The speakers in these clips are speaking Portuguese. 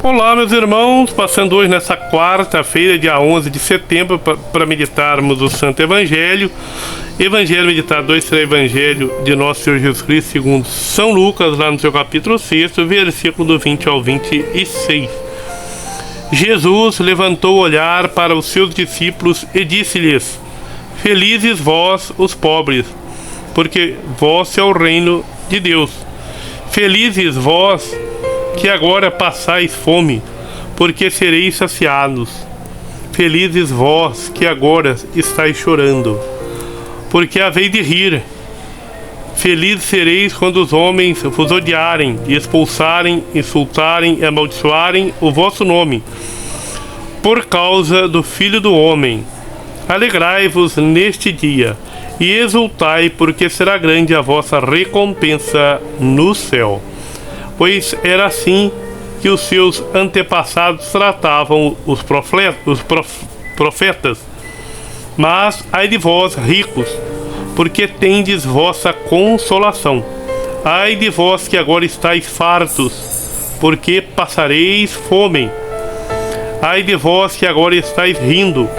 Olá, meus irmãos, passando hoje nessa quarta-feira, dia 11 de setembro, para meditarmos o Santo Evangelho. Evangelho meditado, Evangelho de Nosso Senhor Jesus Cristo, segundo São Lucas, lá no seu capítulo 6, versículo do 20 ao 26. Jesus levantou o olhar para os seus discípulos e disse-lhes: Felizes vós, os pobres, porque vosso é o reino de Deus. Felizes vós, que agora passais fome, porque sereis saciados. Felizes vós, que agora estáis chorando, porque haveis de rir. Felizes sereis quando os homens vos odiarem, e expulsarem, insultarem e amaldiçoarem o vosso nome, por causa do Filho do Homem. Alegrai-vos neste dia, e exultai, porque será grande a vossa recompensa no céu. Pois era assim que os seus antepassados tratavam os profetas. Mas ai de vós, ricos, porque tendes vossa consolação. Ai de vós que agora estáis fartos, porque passareis fome. Ai de vós que agora estáis rindo,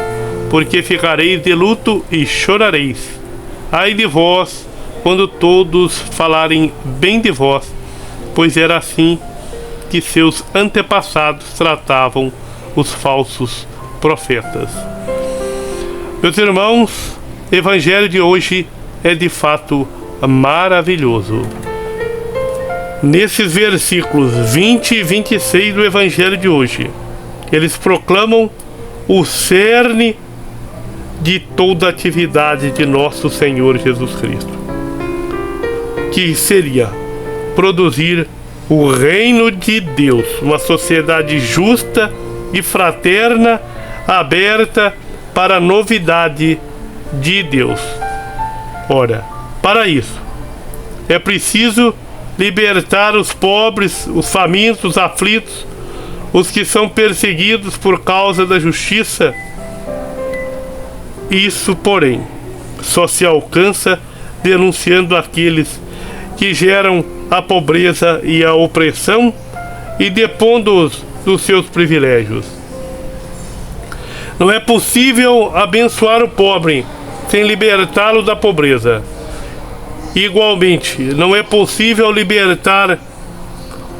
porque ficareis de luto e chorareis. Ai de vós, quando todos falarem bem de vós, pois era assim que seus antepassados tratavam os falsos profetas. Meus irmãos, o Evangelho de hoje é de fato maravilhoso. Nesses versículos 20 e 26 do Evangelho de hoje, eles proclamam o cerne de toda a atividade de nosso Senhor Jesus Cristo, que seria produzir o reino de Deus, uma sociedade justa e fraterna, aberta para a novidade de Deus. Ora, para isso, é preciso libertar os pobres, os famintos, os aflitos, os que são perseguidos por causa da justiça. Isso, porém, só se alcança denunciando aqueles que geram a pobreza e a opressão e depondo-os dos seus privilégios. Não é possível abençoar o pobre sem libertá-lo da pobreza. Igualmente, não é possível libertar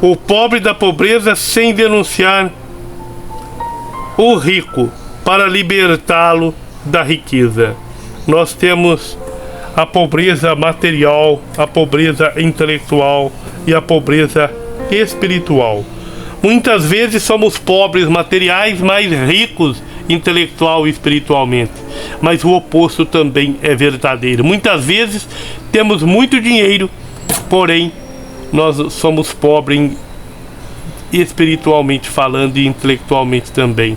o pobre da pobreza sem denunciar o rico para libertá-lo da riqueza. Nós temos a pobreza material, a pobreza intelectual e a pobreza espiritual. Muitas vezes somos pobres materiais, mas ricos intelectual e espiritualmente. Mas o oposto também é verdadeiro. Muitas vezes temos muito dinheiro, porém nós somos pobres espiritualmente falando e intelectualmente também.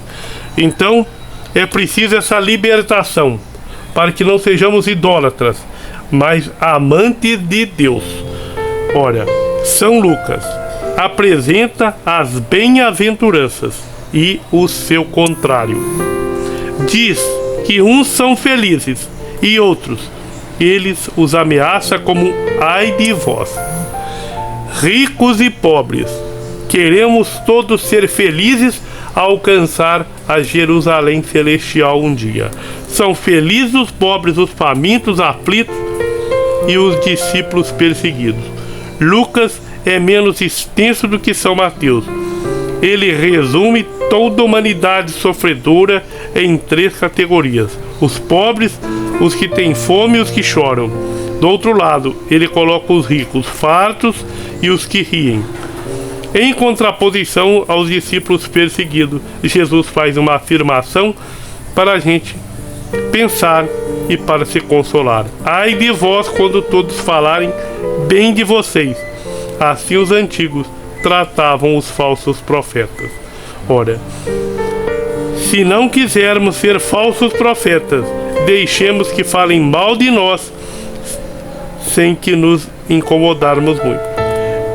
Então é preciso essa libertação para que não sejamos idólatras, mas amantes de Deus. Ora, São Lucas apresenta as bem-aventuranças e o seu contrário. Diz que uns são felizes e outros, eles os ameaça como ai de vós. Ricos e pobres, queremos todos ser felizes a alcançar a Jerusalém celestial um dia. São felizes os pobres, os famintos, os aflitos e os discípulos perseguidos. Lucas é menos extenso do que São Mateus. Ele resume toda a humanidade sofredora em 3 categorias: os pobres, os que têm fome e os que choram. Do outro lado, ele coloca os ricos fartos e os que riem. Em contraposição aos discípulos perseguidos, Jesus faz uma afirmação para a gente pensar e para se consolar. Ai de vós quando todos falarem bem de vocês. Assim os antigos tratavam os falsos profetas. Ora, se não quisermos ser falsos profetas, deixemos que falem mal de nós sem que nos incomodarmos muito.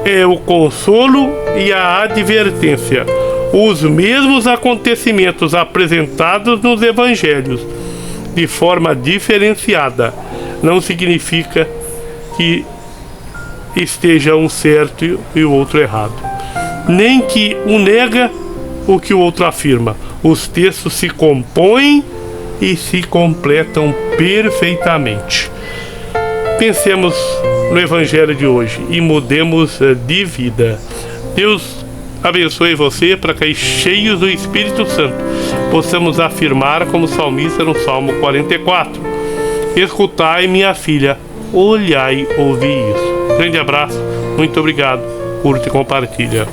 É o consolo e a advertência. Os mesmos acontecimentos apresentados nos evangelhos de forma diferenciada não significa que esteja um certo e o outro errado. Nem que um nega o que o outro afirma. Os textos se compõem e se completam perfeitamente. Pensemos no Evangelho de hoje e mudemos de vida. Deus abençoe você para que, cheios do Espírito Santo, possamos afirmar como salmista no Salmo 44: escutai, minha filha, olhai, ouvi isso. Grande abraço, muito obrigado, curte e compartilha.